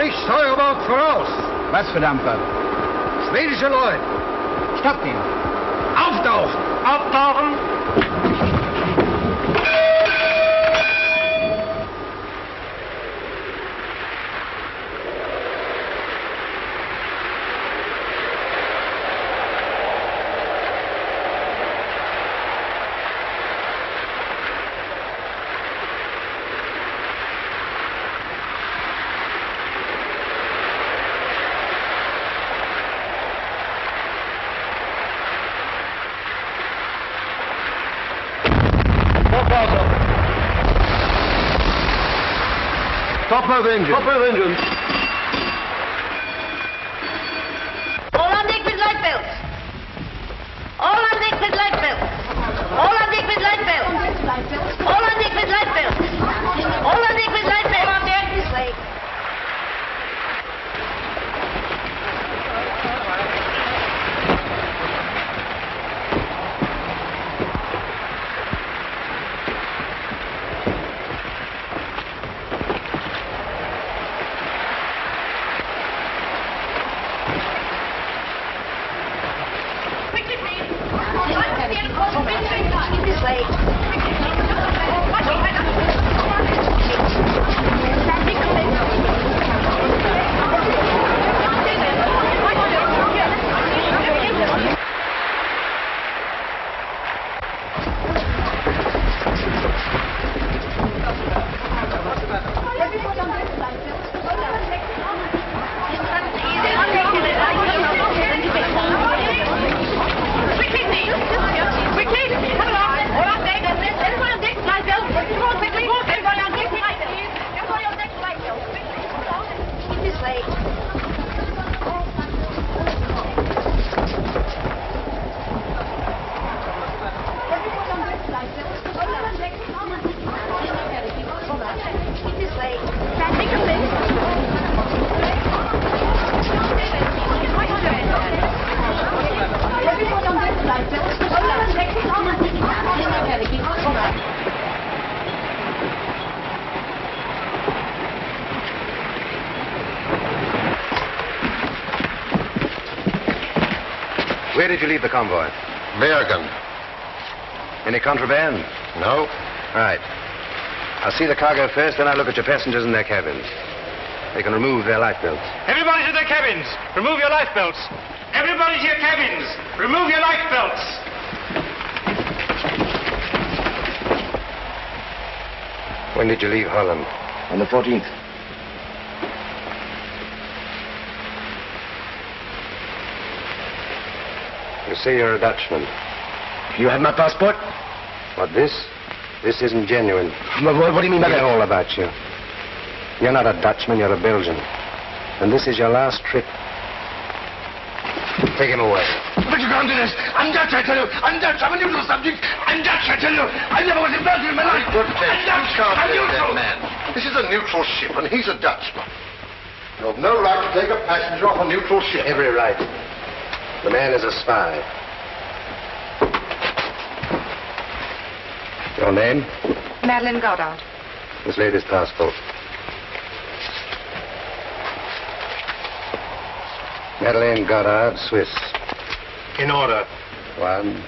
sich Steuerbord voraus. Was für Dampfer? Schwedische Leute. Stoppt ihn. Auftauchen. Auftauchen. Top of engine. Top of engine. All on deck with light belts. All on deck with light belts. All on deck with light belts. All on deck with light belts. All on deck with light belts. On deck this way. Where did you leave the convoy? Bergen. Any contraband? No. Right. I'll see the cargo first, then I'll look at your passengers and their cabins. They can remove their life belts. Everybody to their cabins. Remove your life belts. Everybody to your cabins. Remove your life belts. When did you leave Holland? On the 14th. You say you're a Dutchman. You have my passport? What, this? This isn't genuine. What do you mean by I know that? all about you. You're not a Dutchman, you're a Belgian. And this is your last trip. Take him away. But you can't do this. I'm Dutch, I tell you. I'm Dutch. I'm a neutral subject. I'm Dutch, I tell you. I never was in Belgium in my life. Good day. I'm Dutch. You can't I'm take neutral. that man. This is a neutral ship, and he's a Dutchman. You have no right to take a passenger off a neutral ship. Every right. The man is a spy. Your name? Madeline Goddard. This lady's passport. Madeleine Goddard, Swiss. In order. 1,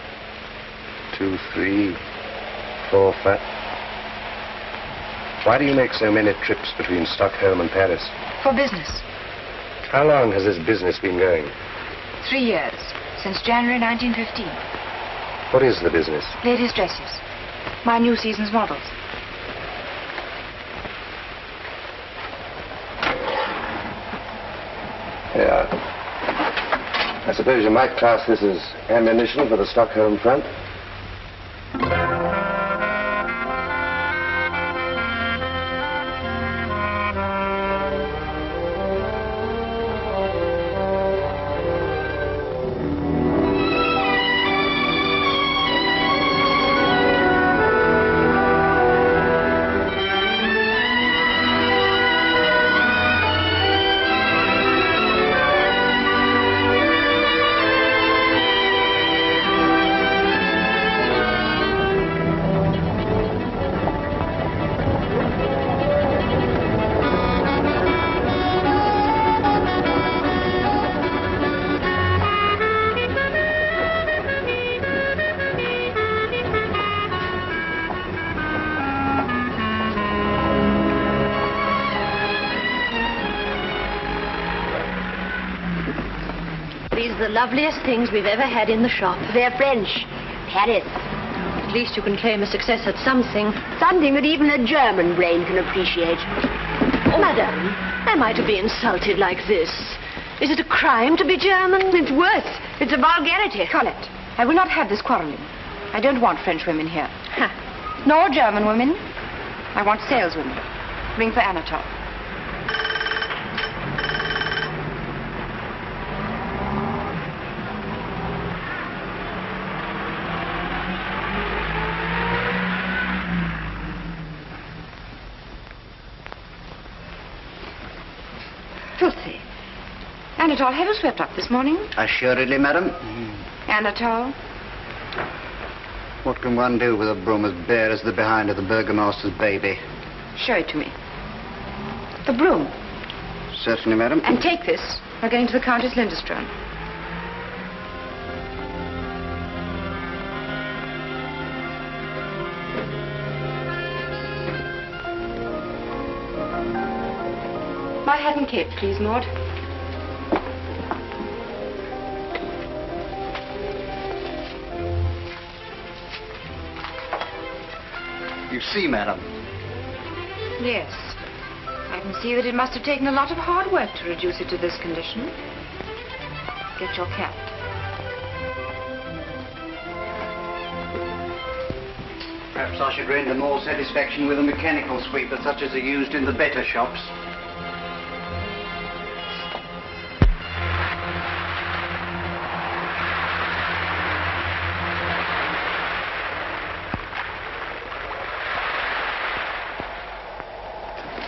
2, 3, 4, 5. Why do you make so many trips between Stockholm and Paris? For business. How long has this business been going? 3 years. Since January 1915. What is the business? Ladies' dresses. My new season's models. Yeah. I suppose you might class this as ammunition for the Stockholm front. the loveliest things we've ever had in the shop. They're French. Paris. At least you can claim a success at something. Something that even a German brain can appreciate. Oh, Madame, am I to be insulted like this? Is it a crime to be German? It's worse. It's a vulgarity. Colette, I will not have this quarreling. I don't want French women here. Ha. Nor German women. I want saleswomen. Ring for Anatole. Filthy. Anatole, have you swept up this morning? Assuredly, madam. Anatole? What can one do with a broom as bare as the behind of the burgomaster's baby? Show it to me. The broom. Certainly, madam. And take this. We're going to the Countess Lindström. My hat and cape, please, Maud. You see, madam. Yes. I can see that it must have taken a lot of hard work to reduce it to this condition. Get your cap. Perhaps I should render more satisfaction with a mechanical sweeper such as are used in the better shops.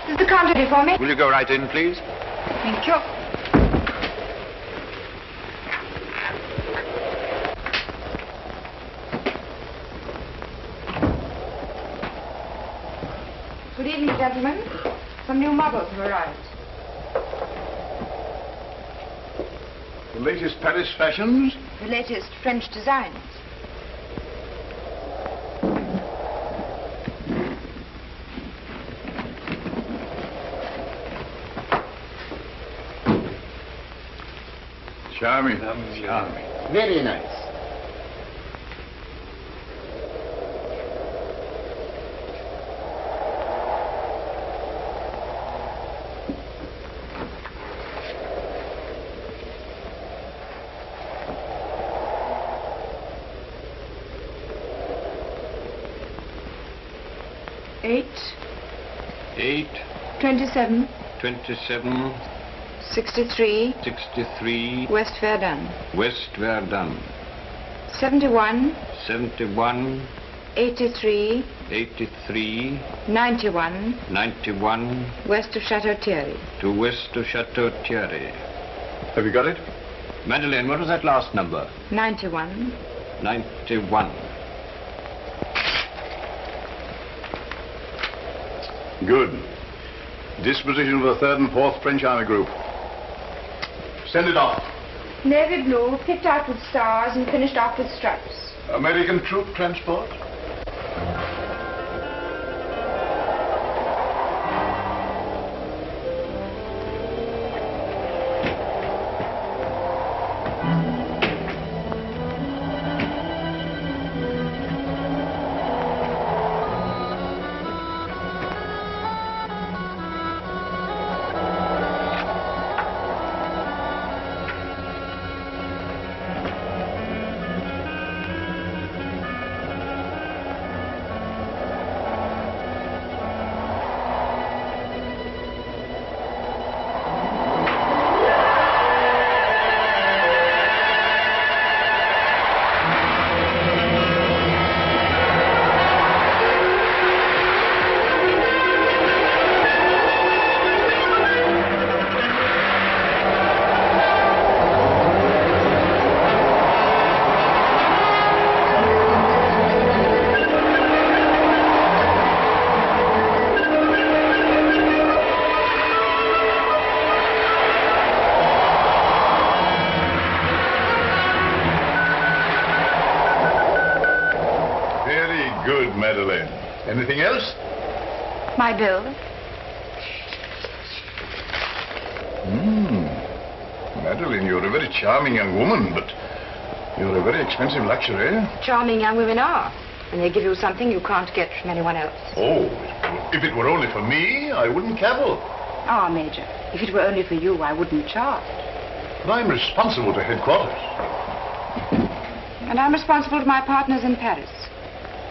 Is the counter ready for me? Will you go right in, please? Thank you. Good evening, gentlemen. Some new models have arrived. The latest Paris fashions? The latest French designs. Charming. Charming. Very nice. Eight. 27. 27. 63. 63. West Verdun. West Verdun. 71. 71. 83. 83. 91. 91. West of Chateau Thierry. To west of Chateau Thierry. Have you got it? Madeleine, what was that last number? 91. 91. Good. Disposition of the 3rd and 4th French Army Group. Send it off. Navy blue, picked out with stars and finished off with stripes. American troop transport? Madeleine. Anything else? My bill. Madeline, you're a very charming young woman, but you're a very expensive luxury. Charming young women are. And they give you something you can't get from anyone else. Oh, if it were only for me, I wouldn't cavil. Ah, Major, if it were only for you, I wouldn't charge. But I'm responsible to headquarters. And I'm responsible to my partners in Paris,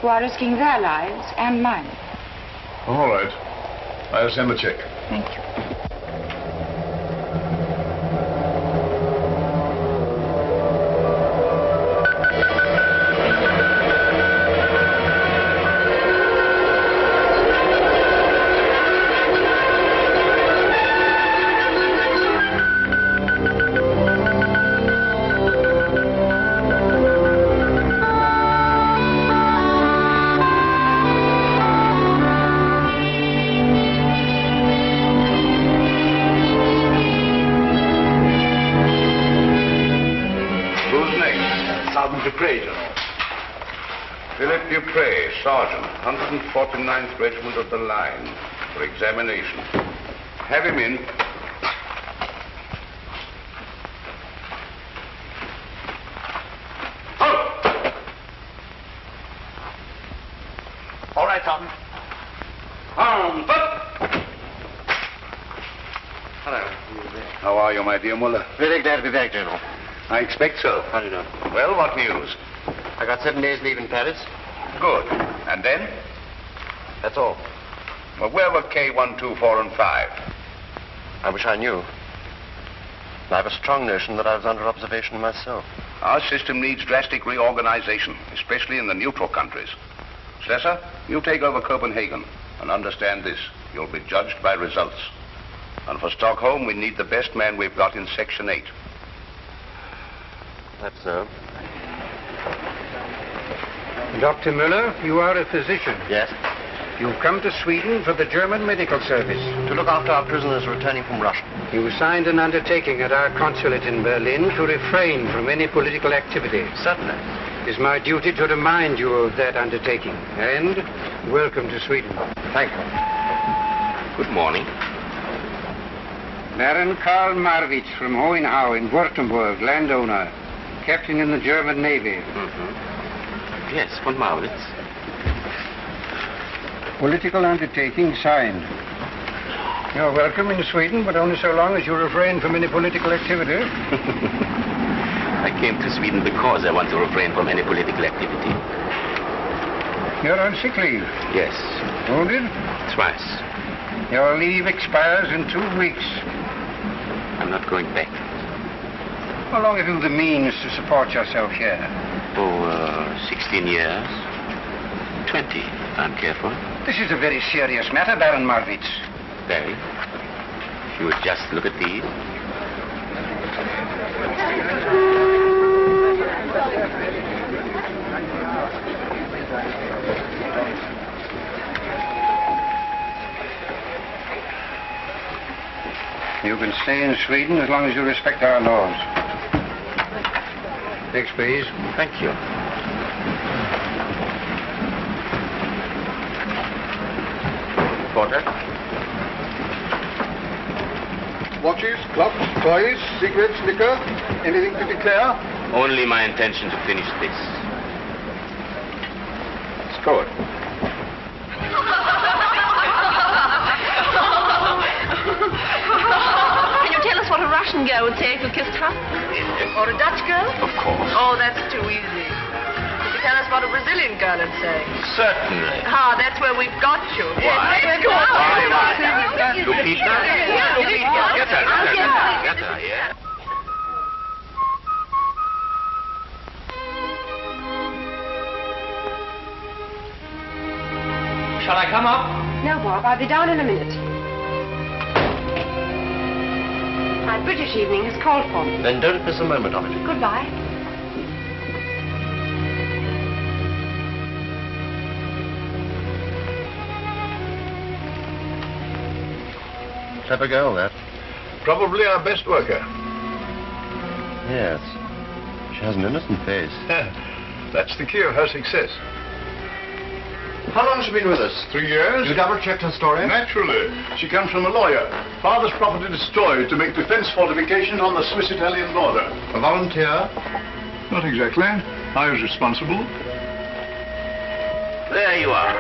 who are risking their lives and mine. All right. I'll send the check. Thank you. Sergeant, 149th Regiment of the Line, for examination. Have him in. Halt! All right, Sergeant. Arms up! Hello. How are you, my dear Muller? Very glad to be back, General. I expect so. How do you know? Well, what news? I got 7 days leave in Paris. Good. And then? That's all. Well, where were K1, 2, 4, and 5? I wish I knew. I have a strong notion that I was under observation myself. Our system needs drastic reorganization, especially in the neutral countries. Slesser, you take over Copenhagen, and understand this. You'll be judged by results. And for Stockholm, we need the best man we've got in Section 8. That's so. Dr. Müller, you are a physician. Yes? You've come to Sweden for the German Medical Service. To look after our prisoners returning from Russia. You signed an undertaking at our consulate in Berlin to refrain from any political activity. Certainly. It is my duty to remind you of that undertaking. And welcome to Sweden. Thank you. Good morning. Baron Karl Marwitz from Hohenau in Württemberg, landowner. Captain in the German Navy. Yes, von Marwitz. Political undertaking signed. You're welcome in Sweden, but only so long as you refrain from any political activity. I came to Sweden because I want to refrain from any political activity. You're on sick leave? Yes. Wounded? Twice. Your leave expires in 2 weeks. I'm not going back. How long have you the means to support yourself here? 16 years. 20, if I'm careful. This is a very serious matter, Baron Marwitz. Very. If you would just look at these. You can stay in Sweden as long as you respect our laws. Next, please. Thank you. Porter? Watches, clocks, toys, cigarettes, liquor, anything to declare? Only my intention to finish this. It's good. Can you tell us what a Russian girl would say if you kissed her? Or a Dutch girl? Of course. Oh, that's too easy. Could you tell us what a Brazilian girl would say? Certainly. Ah, that's where we've got you. Why? Let's go. Lupita? Lupita. Get her, yeah? Shall I come up? No, Bob, I'll be down in a minute. My British evening has called for me. Then don't miss a moment of it. Goodbye. Clever girl, that. Probably our best worker. Yes. She has an innocent face. That's the key of her success. How long has she been with us? 3 years. You double-checked her story? Naturally. She comes from a lawyer. Father's property destroyed to make defense fortifications on the Swiss-Italian border. A volunteer? Not exactly. I was responsible. There you are.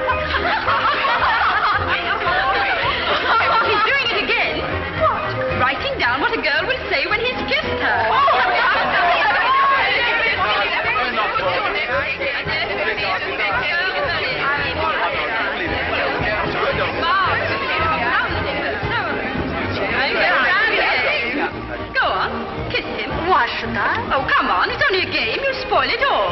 He's doing it again. What? Writing down what a girl will say when he's kissed her. Go on, kiss him. Why should I? Oh, come on, it's only a game. You'll spoil it all.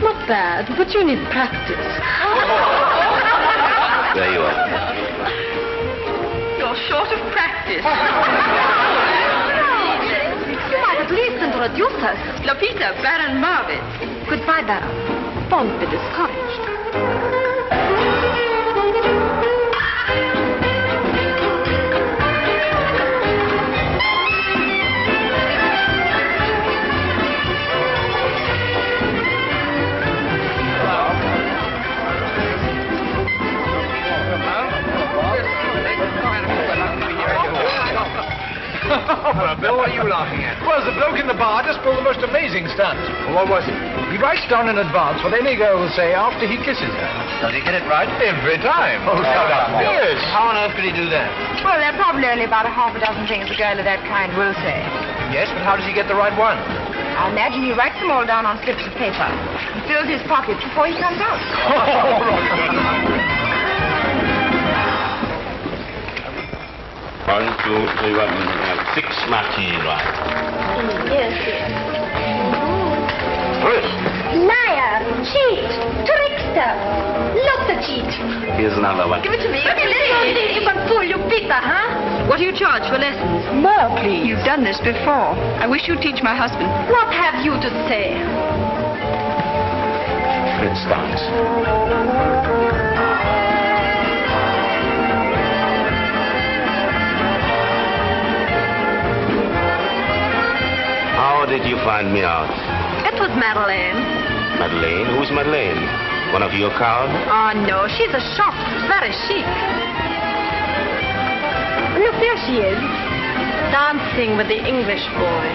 Not bad, but you need practice. There you are. You're short of practice. You might at least introduce us. Lopita, Baron Marvin. Goodbye, Baron. Don't be discouraged. Bill, what are you laughing at? Well, the bloke in the bar just pulled the most amazing stunt. Well, what was it? He writes down in advance what any girl will say after he kisses her. Does he get it right? Every time. Oh, shut up, Bill. Yes. How on earth could he do that? Well, there are probably only about a half a dozen things a girl of that kind will say. Yes, but how does he get the right one? I imagine he writes them all down on slips of paper and fills his pockets before he comes out. 1, 2, 3, 1, 6 martini, right? Yes. First, Liar, cheat, trickster. Lots of cheat. here's another one. Give it to me. You can fool your Peter, huh? What do you charge for lessons? More, please. You've done this before. I wish you'd teach my husband. What have you to say? It starts. How did you find me out? It was Madeleine. Madeleine? Who's Madeleine? One of your crowd? Oh, no, she's a shop. Very chic. Look, there she is. Dancing with the English boy.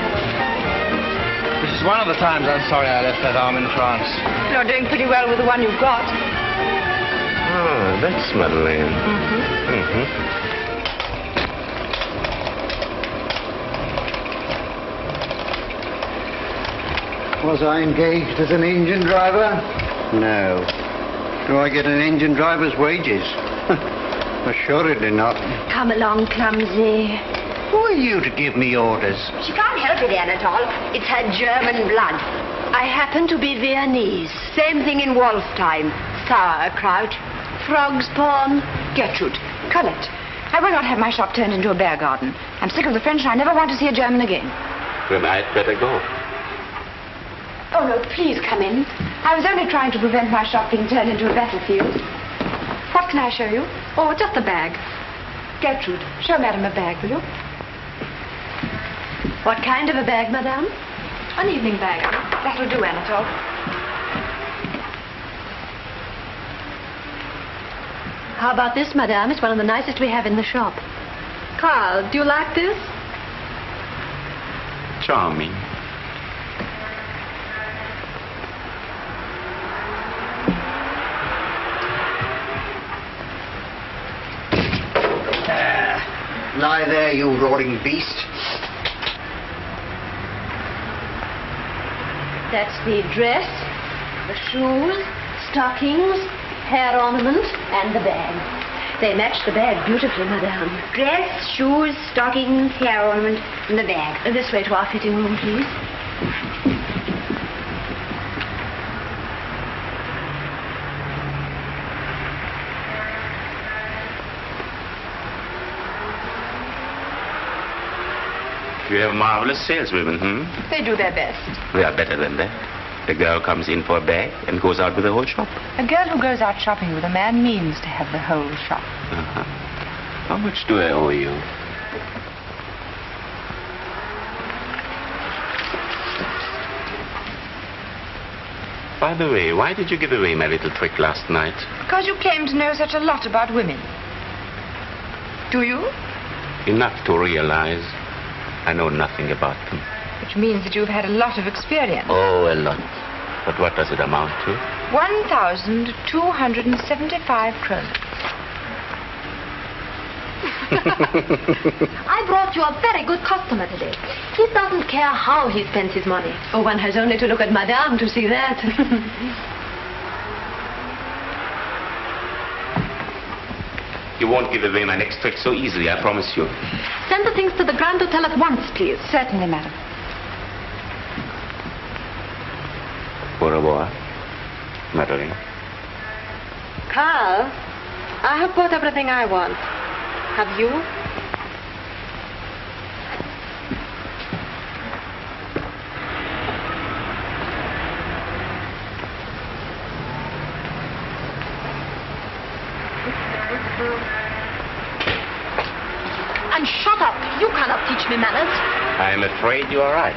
This is one of the times I'm sorry I left that arm in France. You're doing pretty well with the one you've got. Oh, that's Madeleine. Mm-hmm. Was I engaged as an engine driver? No. Do I get an engine driver's wages? Assuredly not. Come along, clumsy. Who are you to give me orders? She can't help it, Anatole. It's her German blood. I happen to be Viennese. Same thing in Wolfstime. Sauerkraut. Frog's pawn. Gertrude. Colette, I will not have my shop turned into a bear garden. I'm sick of the French and I never want to see a German again. Then I'd better go. Oh, no, please come in. I was only trying to prevent my shop being turned into a battlefield. What can I show you? Oh, just a bag. Gertrude, show Madame a bag, will you? What kind of a bag, madame? An evening bag. That'll do, Anatole. How about this, madame? It's one of the nicest we have in the shop. Carl, do you like this? Charming. Lie there, you roaring beast. That's the dress, the shoes, stockings, hair ornament, and the bag. They match the bag beautifully, madame. Dress, shoes, stockings, hair ornament, and the bag. This way to our fitting room, please. You have marvelous saleswomen, They do their best. We are better than that. The girl comes in for a bag and goes out with the whole shop. A girl who goes out shopping with a man means to have the whole shop. Uh-huh. How much do I owe you? By the way, why did you give away my little trick last night? Because you claim to know such a lot about women. Do you? Enough to realize I know nothing about them. Which means that you've had a lot of experience. Oh, a lot. But what does it amount to? 1,275 kroner. I brought you a very good customer today. He doesn't care how he spends his money. Oh, one has only to look at Madame to see that. You won't give away my next trick so easily, I promise you. Send the things to the Grand Hotel at once, please. Certainly, madam. Au revoir, Madeline. Carl, I have bought everything I want. Have you? And shut up. You cannot teach me manners. I am afraid you are right.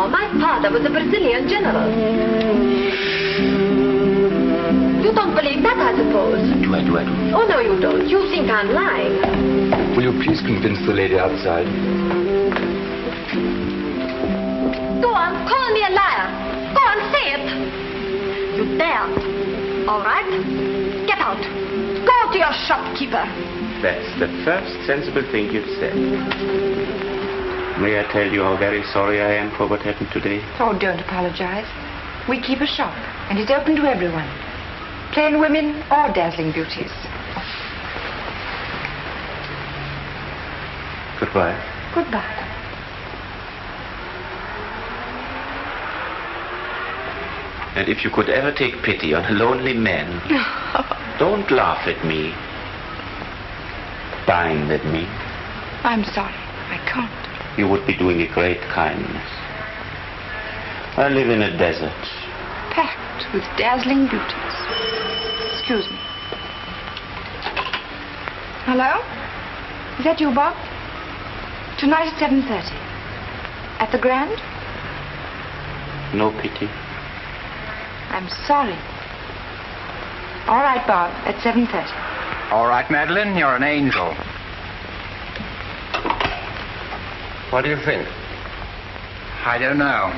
My father was a Brazilian general. You don't believe that, I suppose? Do I? Oh, no, you don't. You think I'm lying. Will you please convince the lady outside? Go on, call me a liar. Go on, say it. You dare. All right? Get out. Go to your shopkeeper. That's the first sensible thing you've said. May I tell you how very sorry I am for what happened today? Oh, don't apologize. We keep a shop, and it's open to everyone. Plain women or dazzling beauties. Goodbye. Goodbye. And if you could ever take pity on a lonely man, don't laugh at me. Dine with me. I'm sorry. I can't. You would be doing a great kindness. I live in a desert. Packed with dazzling beauties. Excuse me. Hello? Is that you, Bob? Tonight at 7:30. At the Grand? No pity. I'm sorry. All right, Bob, at 7:30. All right, Madeline, you're an angel. What do you think? I don't know.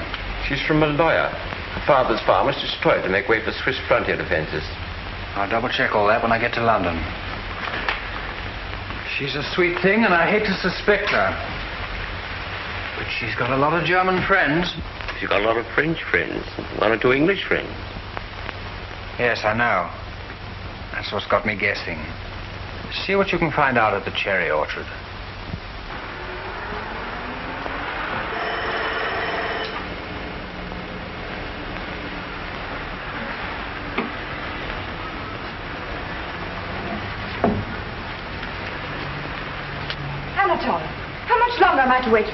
She's from Malaya. Her father's farm was destroyed to make way for Swiss frontier defenses. I'll double-check all that when I get to London. She's a sweet thing, and I hate to suspect her. But she's got a lot of German friends. She's got a lot of French friends. One or two English friends. Yes, I know. That's what's got me guessing. See what you can find out at the cherry orchard. Anatole, how much longer am I to wait?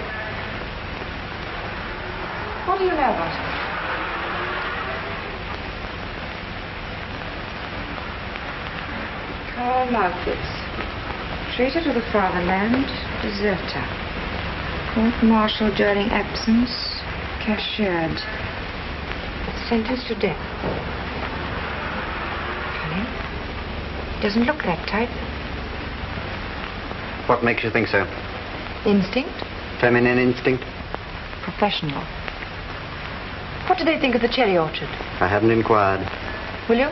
What do you know about her? Carl Laufitz. Traitor to the fatherland, deserter. Court-martial during absence, cashiered. Sentenced to death. Funny. Doesn't look that type. What makes you think so? Instinct? Feminine instinct? Professional. What do they think of the cherry orchard? I haven't inquired. Will you?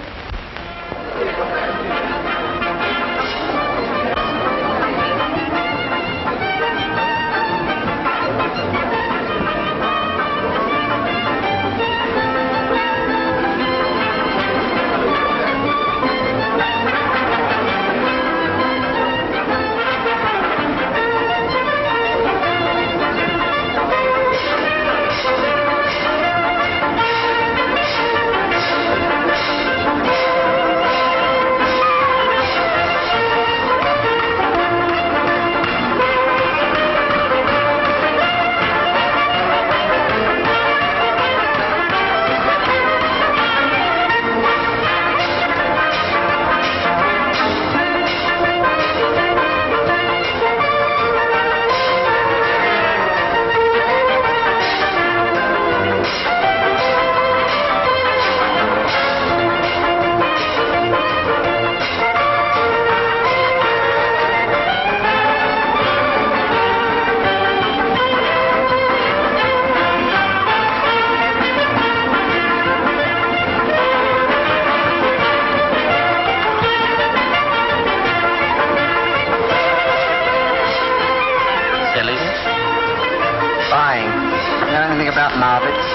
Buying. Know anything about Marvitts?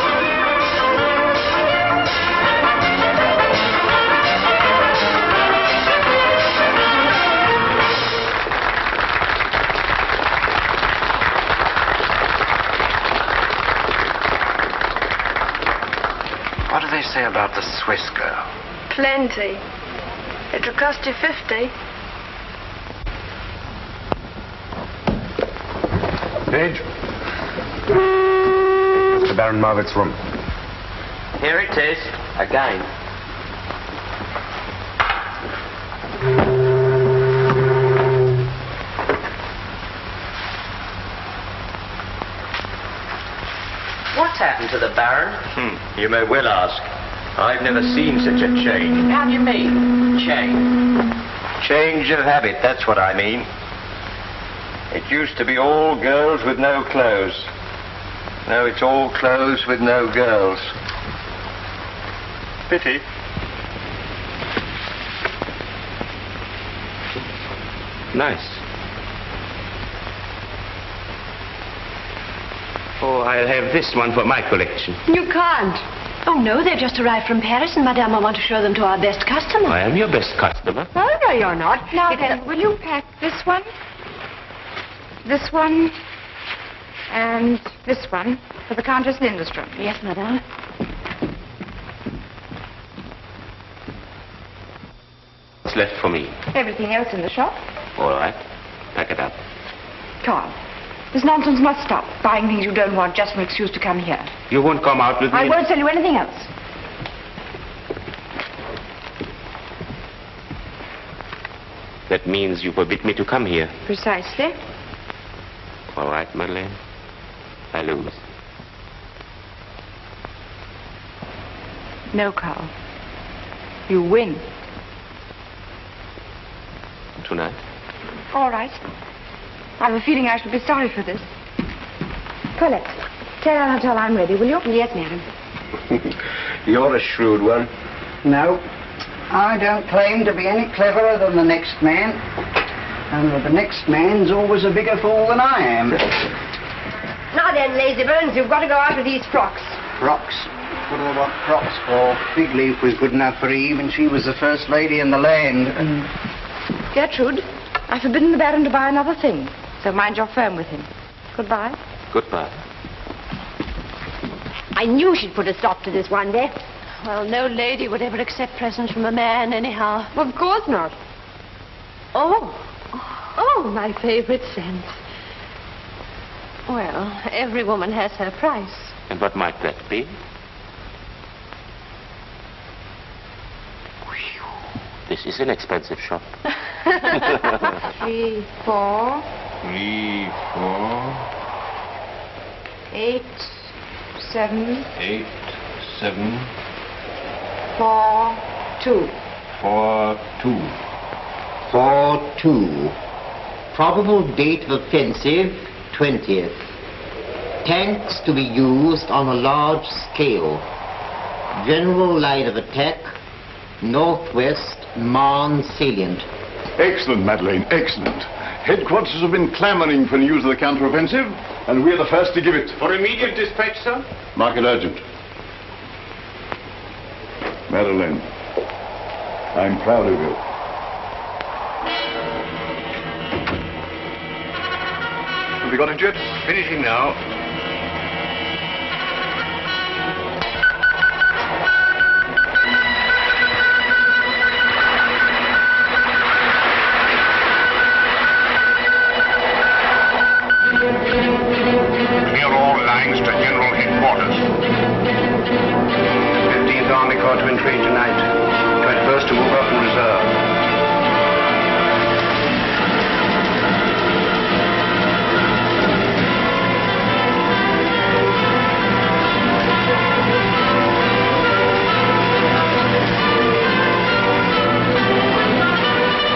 What do they say about the Swiss girl? Plenty. It'll cost you 50. Page. Mr. Baron Marvitt's room. Here it is, again. What's happened to the Baron? You may well ask. I've never seen such a change. How do you mean, change? Change of habit, that's what I mean. It used to be all girls with no clothes. Now it's all clothes with no girls. Pity. Nice. Oh, I'll have this one for my collection. You can't. Oh, no, they've just arrived from Paris, and Madame, I want to show them to our best customer. I am your best customer. Oh, no, you're not. Now then, will you pack this one, and this one for the Countess Lindström? Yes, Madame. What's left for me? Everything else in the shop. All right. Pack it up. Carl, this nonsense must stop. Buying things you don't want just an excuse to come here. You won't come out with me? I won't tell you anything else. That means you forbid me to come here. Precisely. All right, Madeleine. I lose. No, Carl. You win. Tonight? All right. I have a feeling I shall be sorry for this. Colette, tell Anatole I'm ready, will you? Yes, madam. You're a shrewd one. No. I don't claim to be any cleverer than the next man. And the next man's always a bigger fool than I am. Now then, lazy bones, you've got to go out with these frocks. Frocks? What do I want frocks for? Big Leaf was good enough for Eve, and she was the first lady in the land. And Gertrude, I've forbidden the Baron to buy another thing. So mind your firm with him. Goodbye. Goodbye. I knew she'd put a stop to this one day. Well, no lady would ever accept presents from a man, anyhow. Of course not. Oh, my favorite scent. Well, every woman has her price. And what might that be? This is an expensive shop. 3, 4. 3, 4. 8, 7. 8, 7. 4, 2. 4, 2. 4, 2. Probable date of offensive, 20th. Tanks to be used on a large scale. General line of attack, northwest Marne salient. Excellent, Madeleine, excellent. Headquarters have been clamoring for news of the counter-offensive, and we're the first to give it. For immediate dispatch, sir? Mark it urgent. Madeleine, I'm proud of you. Have you got it yet? Finishing now. Clear all lines to General Headquarters. 15th Army Corps to entreat tonight. 21st to move up in reserve.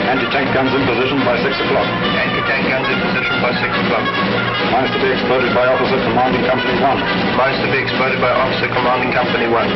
Anti-tank guns in position by 6 o'clock. Anti-tank guns in position by 6 o'clock. Mines to be exploded by Officer Commanding Company 1. Mines to be exploded by Officer Commanding Company 1.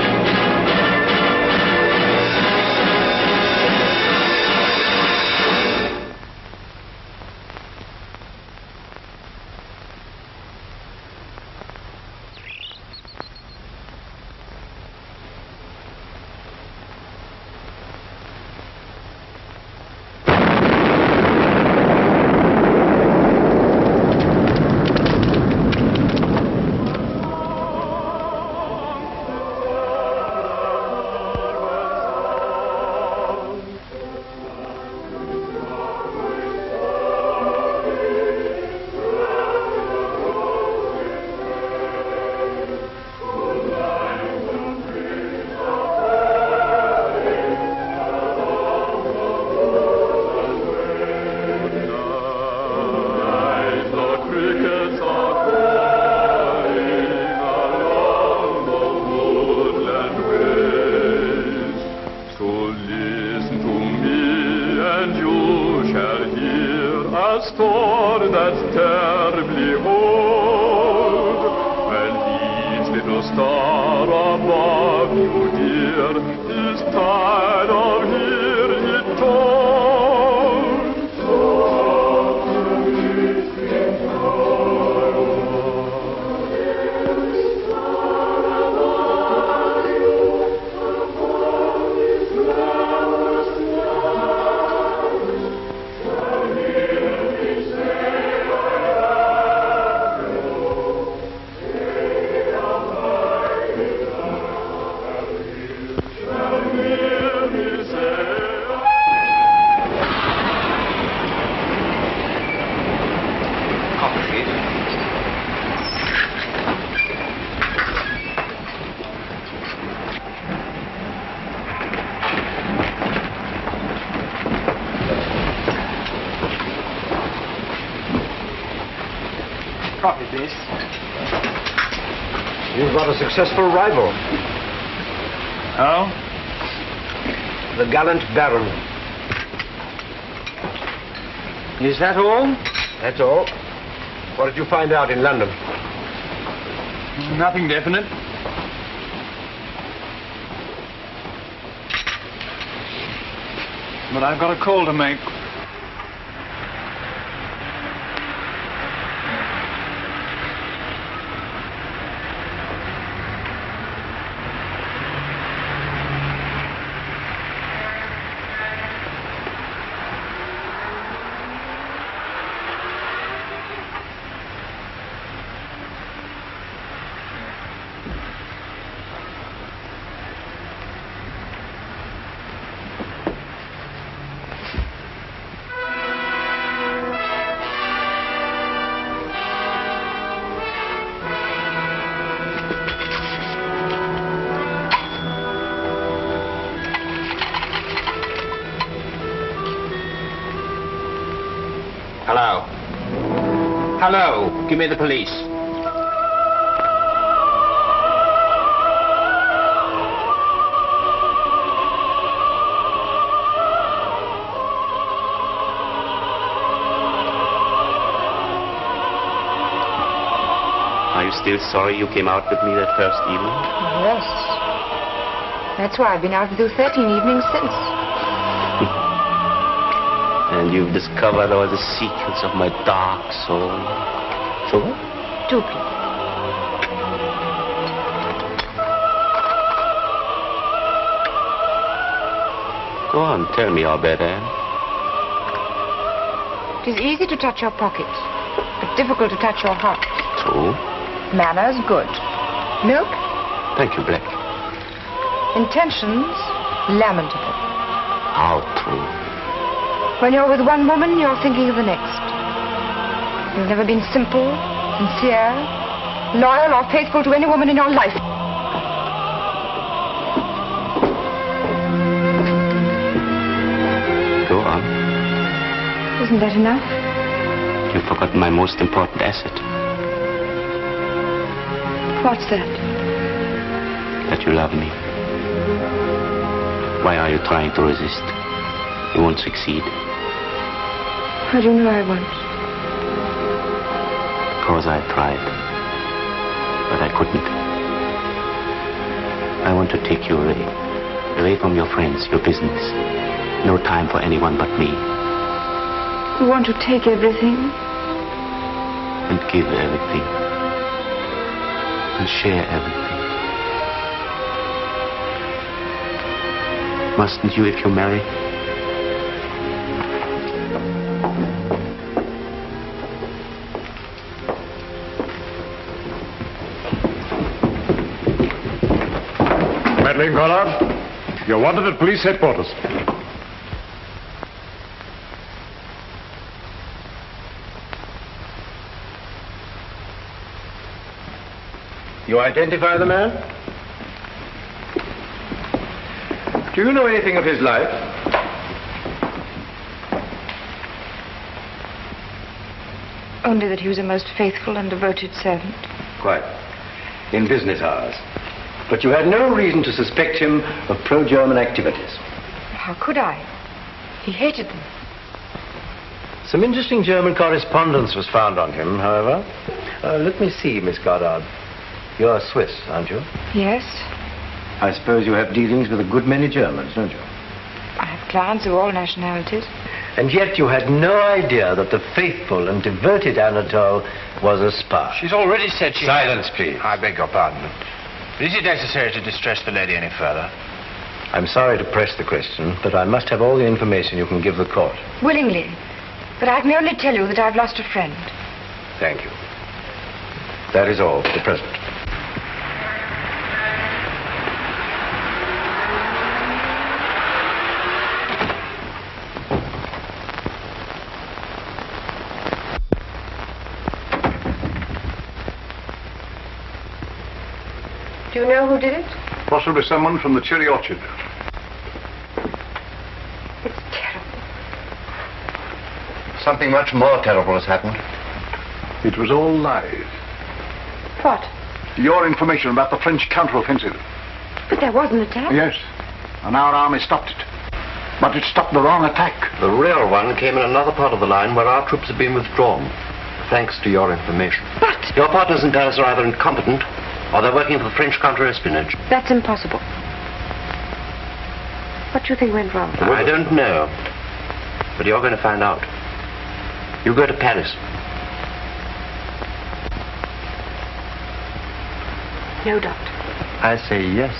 star above you, dear, is tired of hearing it told. Coffee, please. You've got a successful rival. Oh? The gallant Baron. Is that all? That's all. What did you find out in London? Nothing definite. But I've got a call to make. Hello. Hello. Give me the police. Are you still sorry you came out with me that first evening? Yes. That's why I've been out with you 13 evenings since. And you've discovered all the secrets of my dark soul. So what? Do please. Go on, tell me all about Anne. It is easy to touch your pocket, but difficult to touch your heart. True. Manners, good. Milk? Thank you, Black. Intentions, lamentable. How true. When you're with one woman, you're thinking of the next. You've never been simple, sincere, loyal, or faithful to any woman in your life. Go on. Isn't that enough? You've forgotten my most important asset. What's that? That you love me. Why are you trying to resist? You won't succeed. How do you know I won't? Because I tried. But I couldn't. I want to take you away. Away from your friends, your business. No time for anyone but me. You want to take everything? And give everything. And share everything. Mustn't you if you marry? Madeline Conrad, you're wanted at police headquarters. You identify the man? Do you know anything of his life? Only that he was a most faithful and devoted servant. Quite. In business hours. But you had no reason to suspect him of pro-German activities. How could I? He hated them. Some interesting German correspondence was found on him, however. Let me see, Miss Goddard. You're Swiss, aren't you? Yes. I suppose you have dealings with a good many Germans, don't you? I have clients of all nationalities. And yet you had no idea that the faithful and devoted Anatole was a spy. She's already said she... Silence, please. I beg your pardon. Is it necessary to distress the lady any further? I'm sorry to press the question, but I must have all the information you can give the court. Willingly. But I can only tell you that I've lost a friend. Thank you. That is all for the present. Do you know who did it? Possibly someone from the cherry orchard. It's terrible. Something much more terrible has happened. It was all lies. What? Your information about the French counteroffensive. But there was an attack. Yes. And our army stopped it. But it stopped the wrong attack. The real one came in another part of the line where our troops have been withdrawn, thanks to your information. But... Your partners in Paris are either incompetent or they're working for French counter-espionage. That's impossible. What do you think went wrong? I don't know. But you're going to find out. You go to Paris. No, Doctor. I say yes.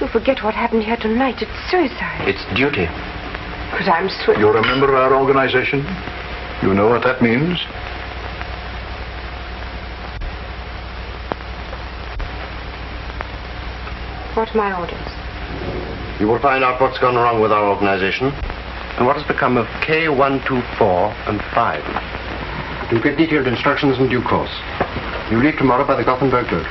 You forget what happened here tonight. It's suicide. It's duty. But I'm Swiss. You remember our organization? You know what that means? What are my orders? You will find out what's gone wrong with our organization and what has become of K124 and 5. You'll get detailed instructions in due course. You leave tomorrow by the Gothenburg boat.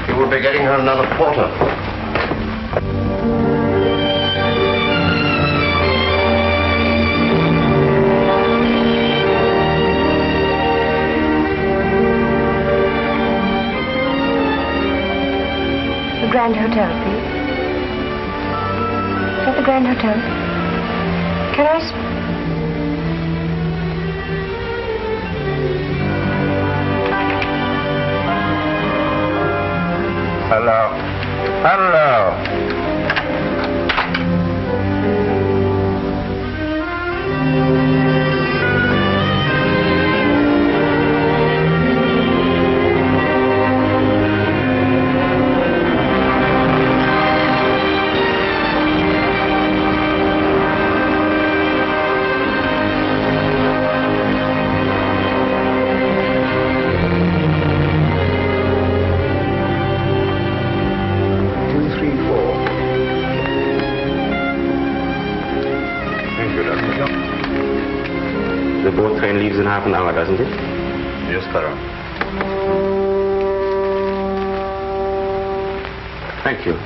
You will be getting her another porter. The Grand Hotel, please. Is that the Grand Hotel? Can I... Hello. Hello. The boat train leaves in half an hour, doesn't it? Yes, Clara. Thank you.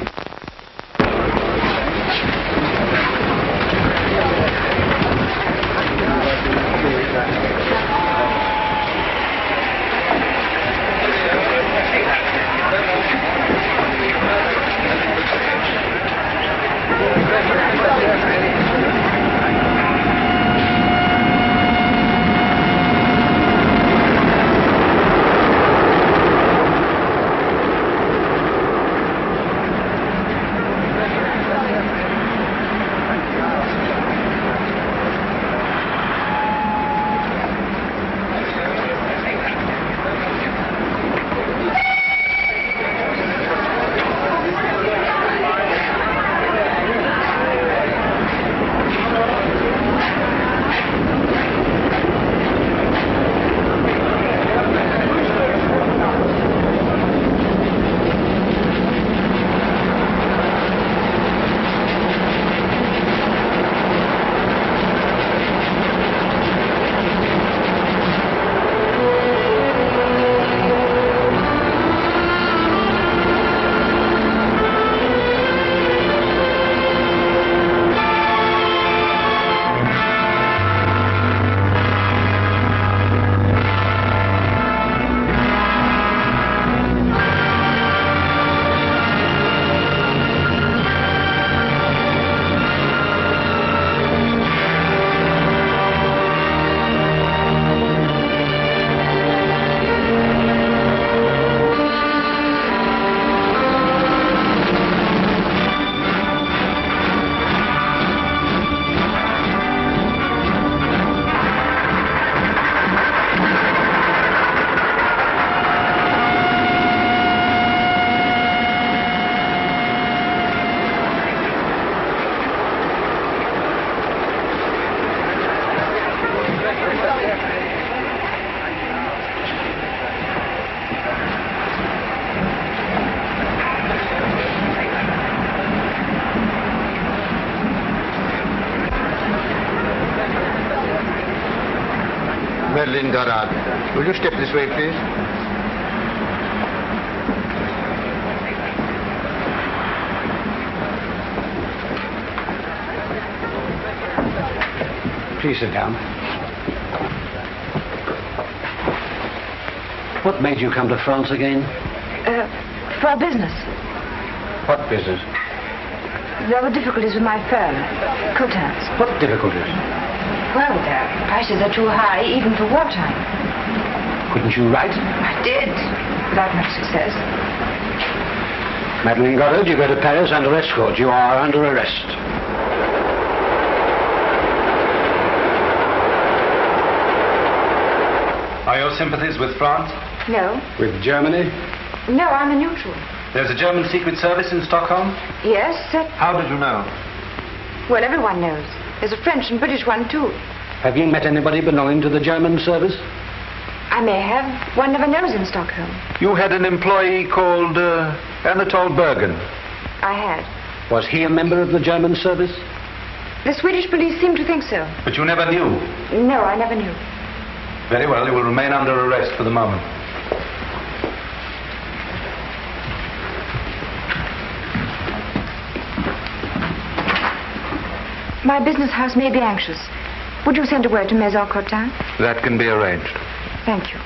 Madeline Goddard. Will you step this way, please? Please sit down. What made you come to France again? For business. What business? There were difficulties with my firm, Cotin's. What difficulties? Well, the prices are too high, even for wartime. Couldn't you write? I did, without much success. Madeline Goddard, you go to Paris under escort. You are under arrest. Are your sympathies with France? No. With Germany? No, I'm a neutral. There's a German secret service in Stockholm? Yes, How did you know? well, everyone knows. There's a French and British one, too. Have you met anybody belonging to the German service? I may have. One never knows in Stockholm. You had an employee called Anatole Bergen. I had. Was he a member of the German service? The Swedish police seem to think so. But you never knew. No, I never knew. Very well, you will remain under arrest for the moment. My business house may be anxious. Would you send a word to Maison Cotin? That can be arranged. Thank you.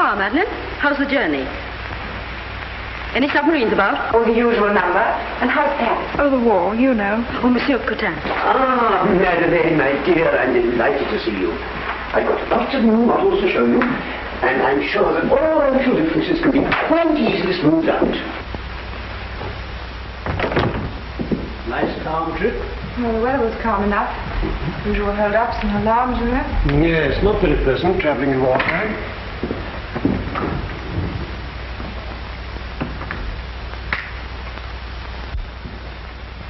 Ah, Madeline, how's the journey? Any submarines about? Oh, the usual number. And how's Paris? Oh, the war, you know. Oh, Monsieur Cotin. Ah, Madeleine, my dear, I'm delighted to see you. I've got lots of new models to show you, and I'm sure that all our little differences can be quite easily smoothed out. Nice calm trip. Well, the weather was calm enough. Usual hold-ups and alarms, you know. Yes, not very pleasant traveling in wartime.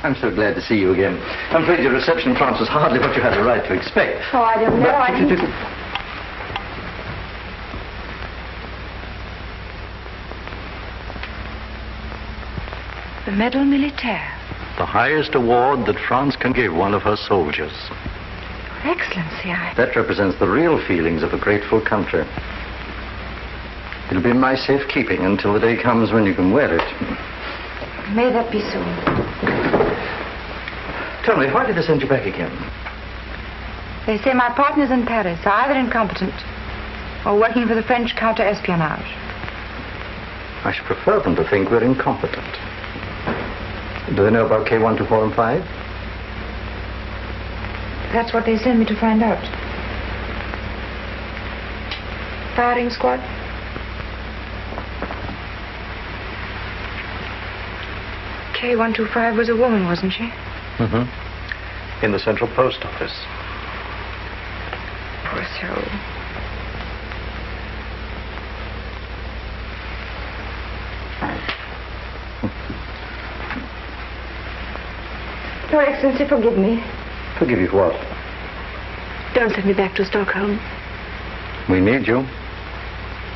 I'm so glad to see you again. I'm afraid your reception in France was hardly what you had a right to expect. Oh, I don't know. I didn't... The Medal Militaire. The highest award that France can give one of her soldiers. Your Excellency, That represents the real feelings of a grateful country. It'll be in my safekeeping until the day comes when you can wear it. May that be so. Tell me, why did they send you back again? They say my partners in Paris are either incompetent or working for the French counter-espionage. I should prefer them to think we're incompetent. Do they know about K124 and 5? That's what they send me to find out. Firing squad? K125 was a woman, wasn't she? Mm-hmm. In the Central Post Office. Poor soul. Your Excellency, forgive me. Forgive you for what? Don't send me back to Stockholm. We need you.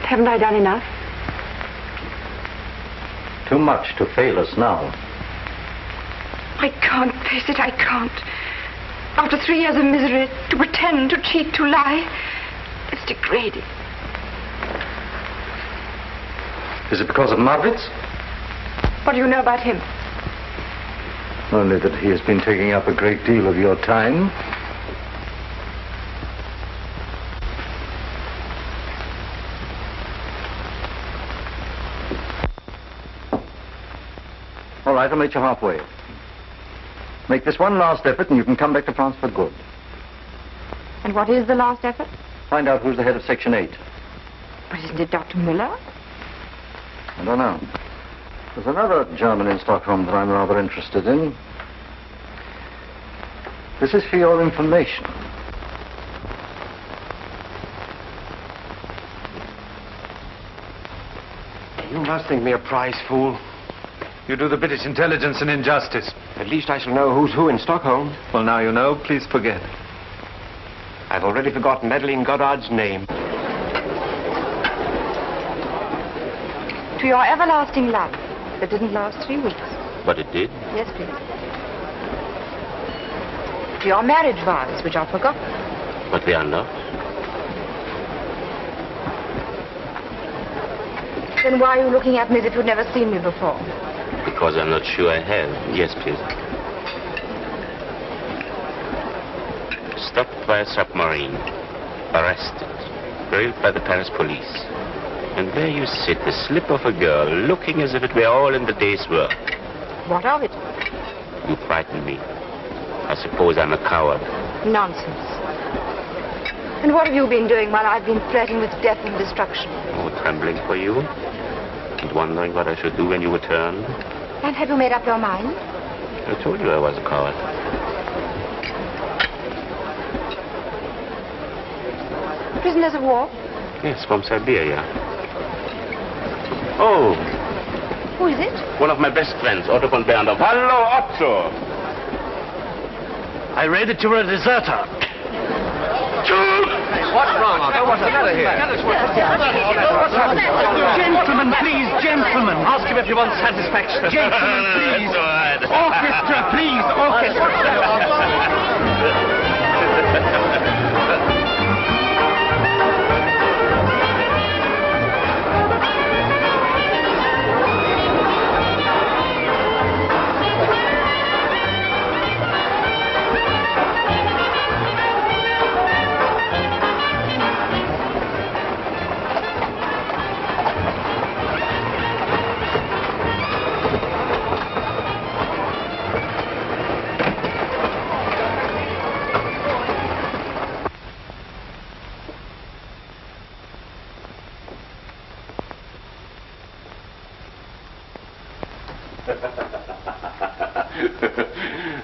Haven't I done enough? Too much to fail us now. I can't face it, I can't. After 3 years of misery, to pretend, to cheat, to lie, it's degrading. Is it because of Margaret's? What do you know about him? Only that he has been taking up a great deal of your time. All right, I'll meet you halfway. Make this one last effort and you can come back to France for good. And what is the last effort? Find out who's the head of Section 8. But isn't it Dr. Müller? I don't know. There's another German in Stockholm that I'm rather interested in. This is for your information. You must think me a prize fool. You do the British intelligence an injustice. At least I shall know who's who in Stockholm. Well, now you know. Please forget. I've already forgotten Madeline Goddard's name. To your everlasting love that didn't last 3 weeks. But it did. Yes, please. To your marriage vows, which are forgotten. But they are not. Then why are you looking at me as if you'd never seen me before? Because I'm not sure I have. Yes, please. Stopped by a submarine. Arrested. Grilled by the Paris police. And there you sit, the slip of a girl, looking as if it were all in the day's work. What of it? You frighten me. I suppose I'm a coward. Nonsense. And what have you been doing while I've been flirting with death and destruction? Oh, trembling for you? And wondering what I should do when you return? And have you made up your mind? I told you I was a coward. Prisoners of war? Yes, from Siberia. Oh, Who is it? one of my best friends, Otto von Berndorf. Hello, Otto! I read that you were a deserter. What's wrong, Otto? What's the matter here? Gentlemen, please, gentlemen. Ask him if you want satisfaction. Gentlemen, please. Orchestra, please, orchestra.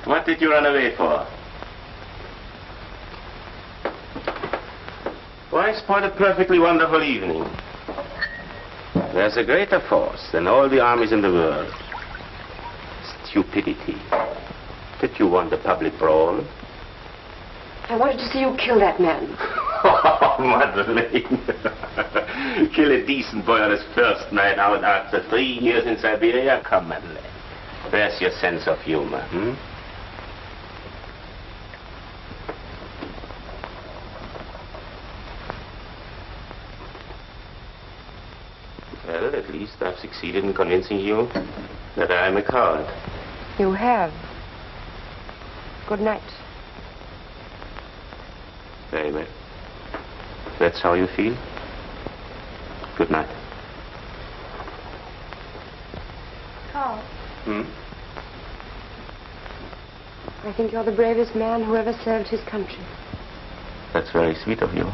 What did you run away for? Why spoil a perfectly wonderful evening? There's a greater force than all the armies in the world. Stupidity. Did you want a public brawl? I wanted to see you kill that man. Oh, Madeleine. Kill a decent boy on his first night out after 3 years in Siberia? Come, Madeleine. Where's your sense of humor, Well, at least I've succeeded in convincing you that I'm a coward. You have. Good night. Very well. That's how you feel? Good night. Carl. I think you're the bravest man who ever served his country. That's very sweet of you.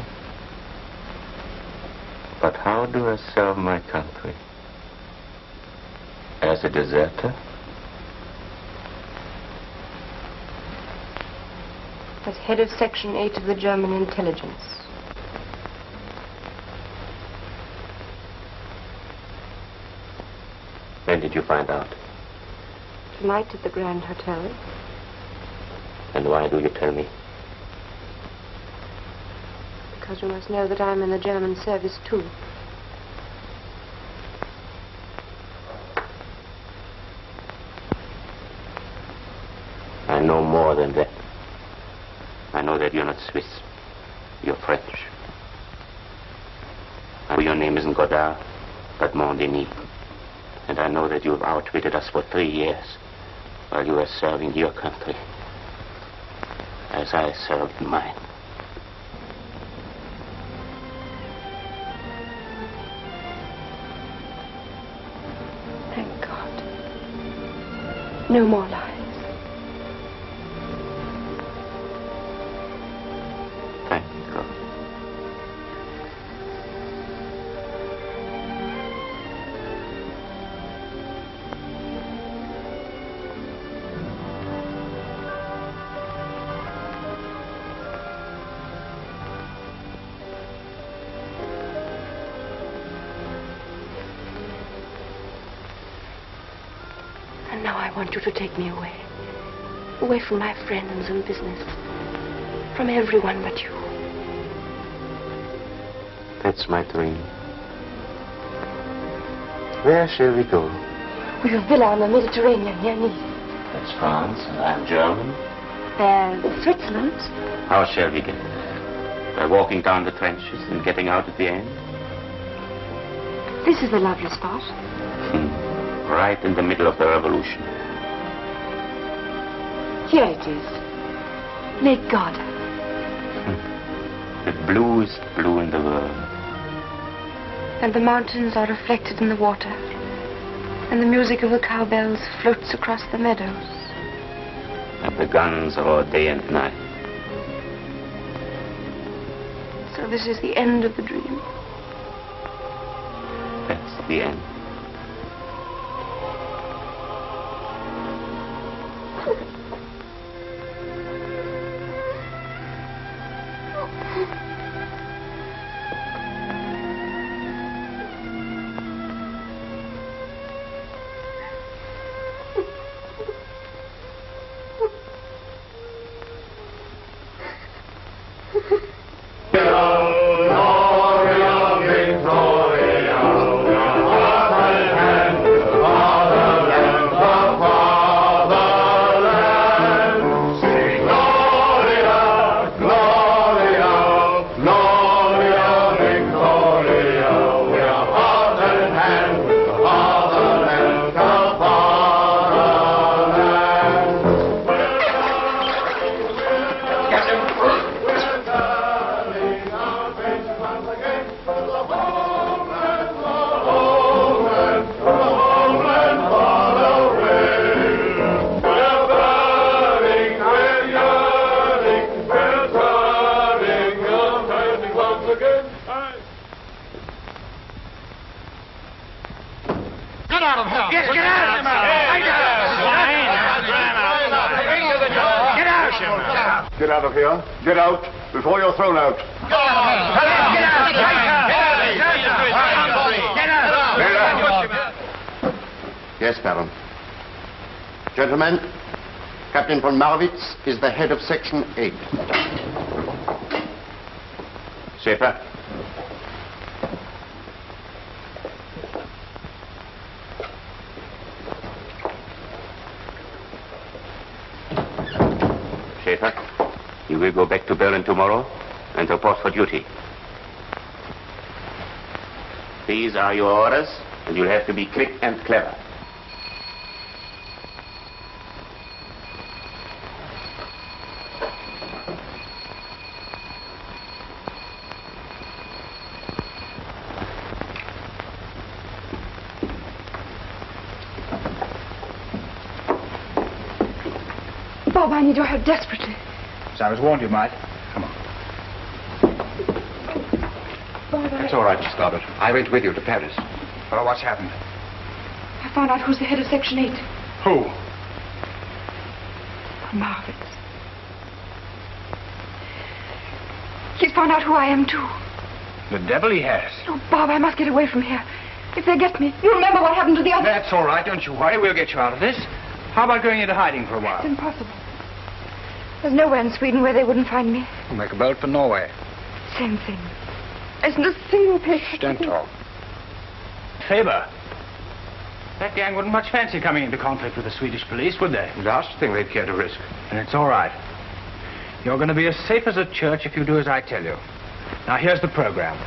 But how do I serve my country? As a deserter? As head of Section 8 of the German intelligence. When did you find out? Tonight at the Grand Hotel. And why do you tell me? Because you must know that I'm in the German service too. I know more than that. I know that you're not Swiss. You're French. I know your name isn't Godard, but Mondini. And I know that you've outwitted us for 3 years while you were serving your country as I served mine. Thank God. No more lies. Thank God. And now I want you to take me away. Away from my friends and business. From everyone but you. That's my dream. Where shall we go? We've a villa on the Mediterranean near Nice. That's France, and I'm German. Switzerland. How shall we get there? By walking down the trenches and getting out at the end? This is the lovely spot. Right in the middle of the revolution. Here it is. Lake Garda. The bluest blue in the world. And the mountains are reflected in the water. And the music of the cowbells floats across the meadows. And the guns are all day and night. So this is the end of the dream. That's the end. Get out of here. Get out before you're thrown out. Yes, Baron. Gentlemen, Captain von Marwitz is the head of Section 8. Schaefer. Schaefer, you will go back to Berlin tomorrow and report for duty. These are your orders, and you'll have to be quick and clever. Bob, I need your help desperately. So I was warned you might. Come on. Bob, It's all right, Miss Goddard. I went with you to Paris. Well, what's happened? I found out who's the head of Section 8. Who? Marwitz. He's found out who I am, too. The devil he has. Oh, Bob, I must get away from here. If they get me, you remember what happened to the other... That's all right. Don't you worry. We'll get you out of this. How about going into hiding for a while? It's impossible. There's nowhere in Sweden where they wouldn't find me. We'll make a bolt for Norway. Same thing. There isn't a single place... Shh, don't talk. Faber. That gang wouldn't much fancy coming into conflict with the Swedish police, would they? Last thing they'd care to risk. And it's all right. You're going to be as safe as a church if you do as I tell you. Now, here's the program.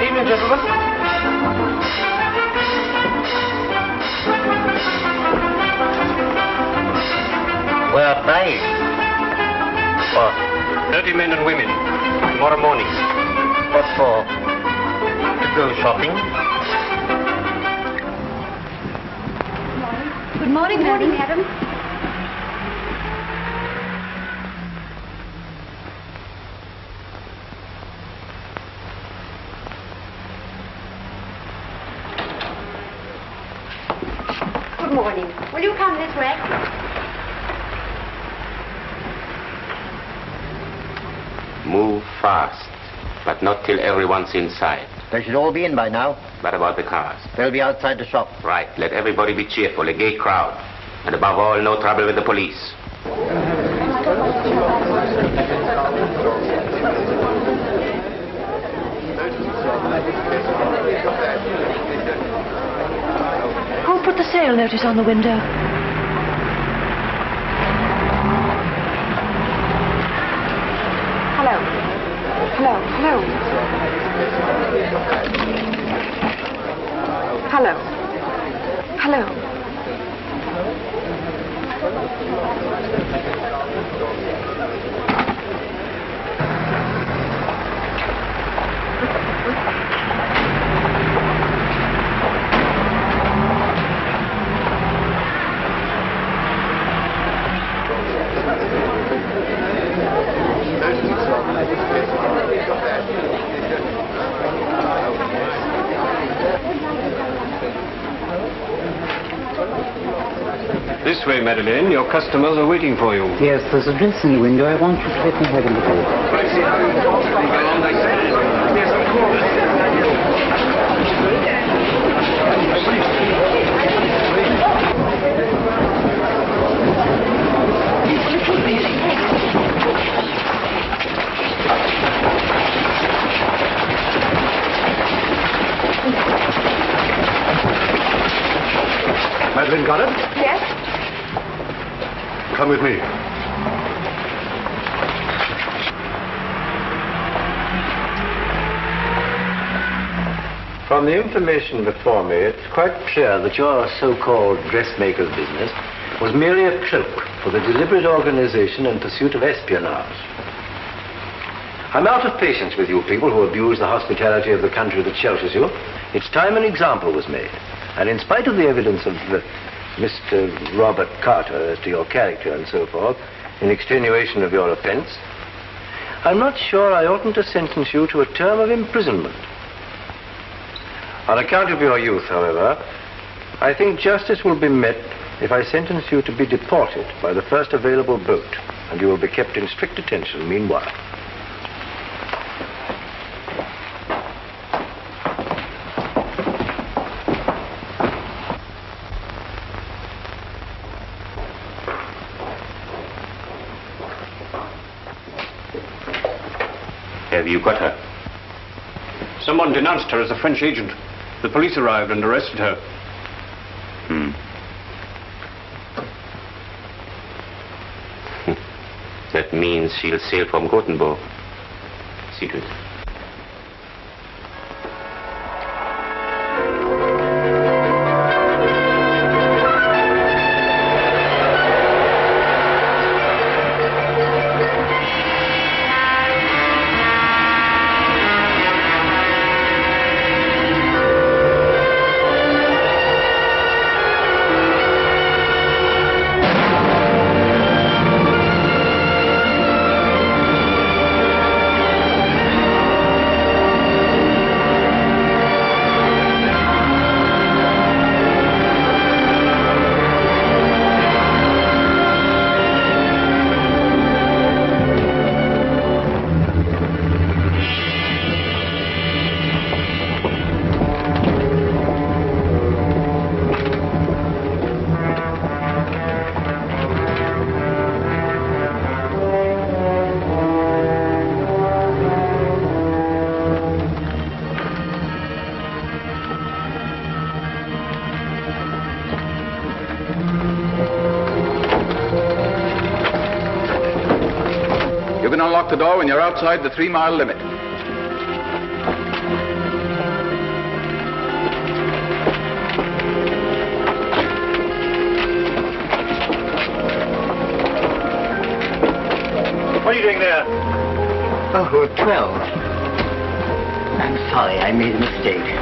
Evening, gentlemen. We're buying. What? 30 men and women. Tomorrow morning. What for? To go shopping? Good morning, madam. Good morning. Will you come this way? Move fast, but not till everyone's inside. They should all be in by now. What about the cars? They'll be outside the shop. Right. Let everybody be cheerful, a gay crowd. And above all, no trouble with the police. Who put the sale notice on the window? Hello. Hello. Hello. Hello. Hello. This way, Madeleine. Your customers are waiting for you. Yes, there's a dress in the window. I want you to let me have a look at Madeleine got it? Yes? Come with me. From the information before me, it's quite clear that your so-called dressmaker's business was merely a cloak for the deliberate organization and pursuit of espionage. I'm out of patience with you people who abuse the hospitality of the country that shelters you. It's time an example was made. And in spite of the evidence of Mr. Robert Carter as to your character and so forth, in extenuation of your offense, I'm not sure I oughtn't to sentence you to a term of imprisonment. On account of your youth, however, I think justice will be met if I sentence you to be deported by the first available boat, and you will be kept in strict attention meanwhile. Have you got her? Someone denounced her as a French agent. The police arrived and arrested her. That means she'll sail from Gothenburg. See to it. You can unlock the door when you're outside the 3-mile limit. What are you doing there? Oh, 12. I'm sorry, I made a mistake.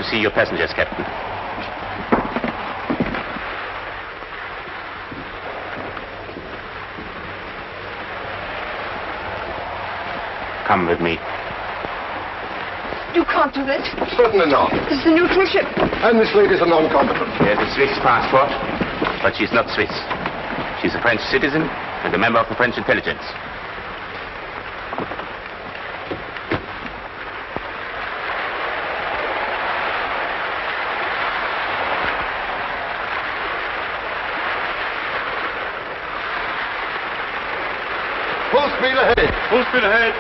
to see your passengers, Captain. Come with me. You can't do this. Certainly not. This is a neutral ship. And this lady's a non-combatant. She has a Swiss passport, but she's not Swiss. She's a French citizen and a member of the French intelligence. Full speed ahead. Full speed ahead.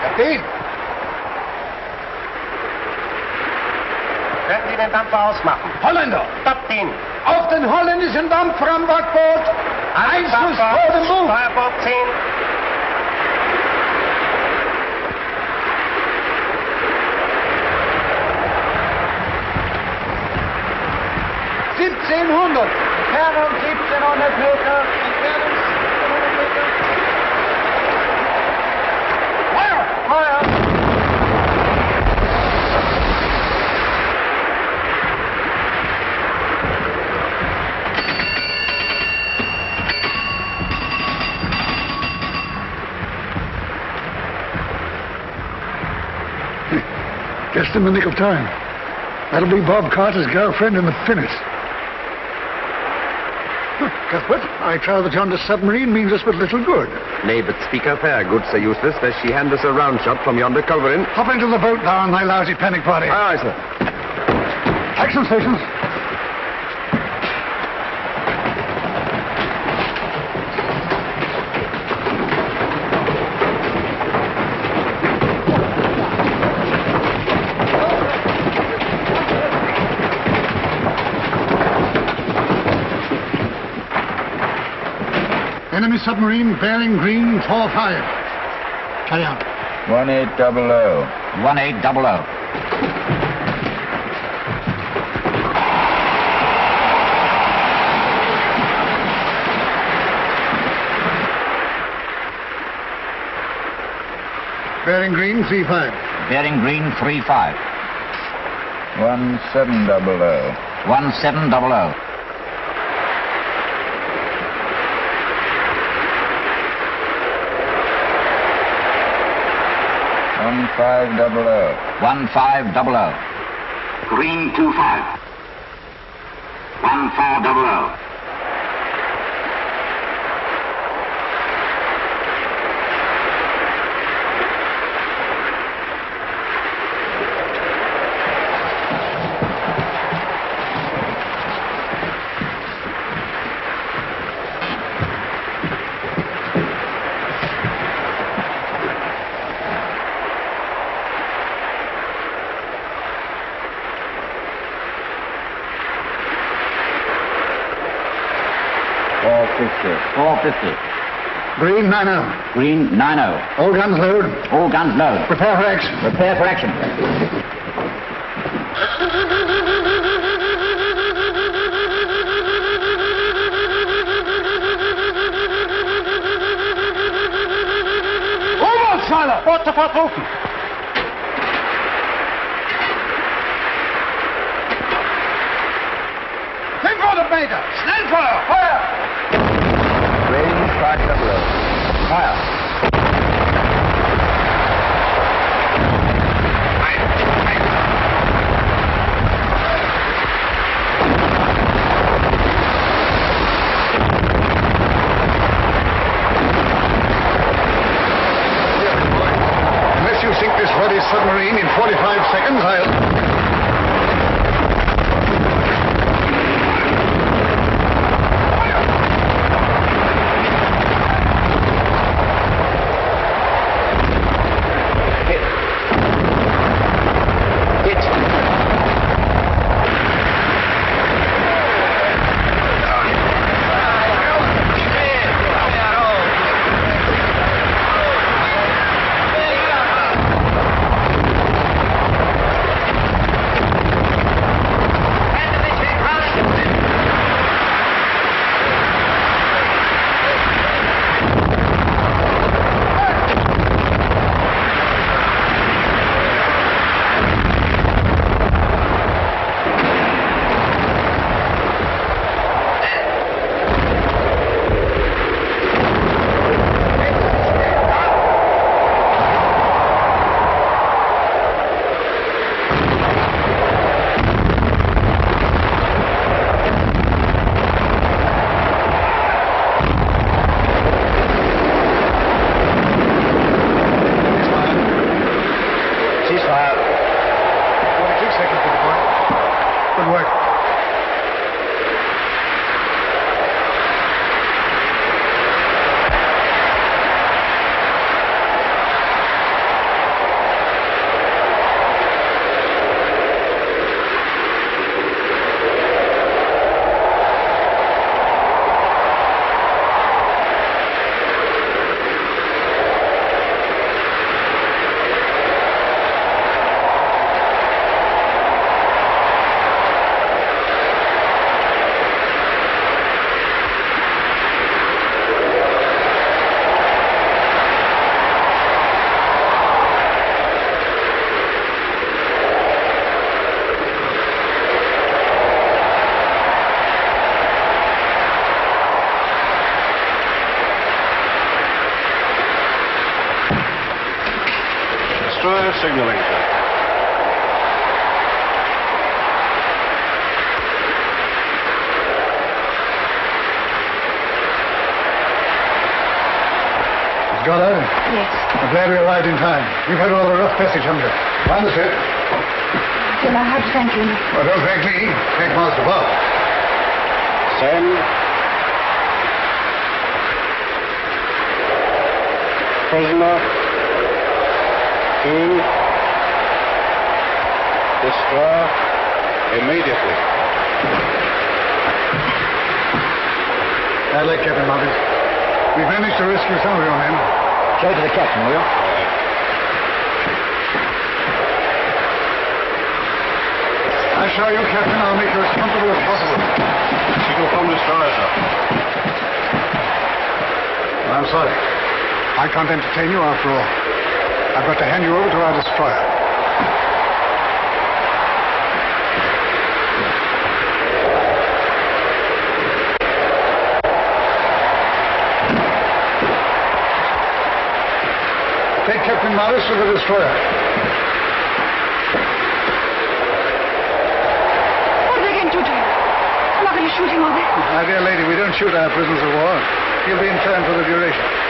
Kapitän! Können Sie den Dampfer ausmachen? Holländer! Kapitän! Auf den holländischen Dampfer am Backboot! Einschuss vor dem Bug! Steuerbord 10. Entfernung 1700 Meter. Entfernung 1700 Meter. Feuer! Feuer! Just in the nick of time. That'll be Bob Carter's girlfriend in the pinnace. Cuthbert, I trow that yonder submarine means us but little good. Nay, but speak of her, goods are useless, lest she hand us a round shot from yonder culverin. Hop into the boat now, my lousy panic party. Aye, sir. Action stations. Enemy submarine bearing green 45. Carry on. 1800. 1800. Bearing green 35. Bearing green 35. 1700. 1700. 1500. 1500. Green 25. 1400. Green 90. Green 90. All guns load. All guns load. Prepare for action. Prepare for action. Oberschalter! Boot sofort rufen! Meter! Schnellfeuer! Feuer! Range 500. Feuer! Unless you sink this ruddy submarine in 45 seconds, I'll... Destroyer signaling, sir. Got out? Yes. I'm glad we arrived in time. We've had all the rough passage, haven't we? Mind the ship. I feel I have to thank you. Well, don't thank me. Thank Master Bob. Send. Prisoner. To. Destroyer. Immediately. I'd like Captain Martin. We've managed to rescue some of your men. Show it to the captain, will you? I assure you, Captain, I'll make you as comfortable as possible. Signal from destroyer, sir. I'm sorry. I can't entertain you after all. I've got to hand you over to our destroyer. Take Captain Morris to the destroyer. What are they going to do to him? They're not going to shoot him, are they? My dear lady, we don't shoot our prisoners of war. He'll be interned for the duration.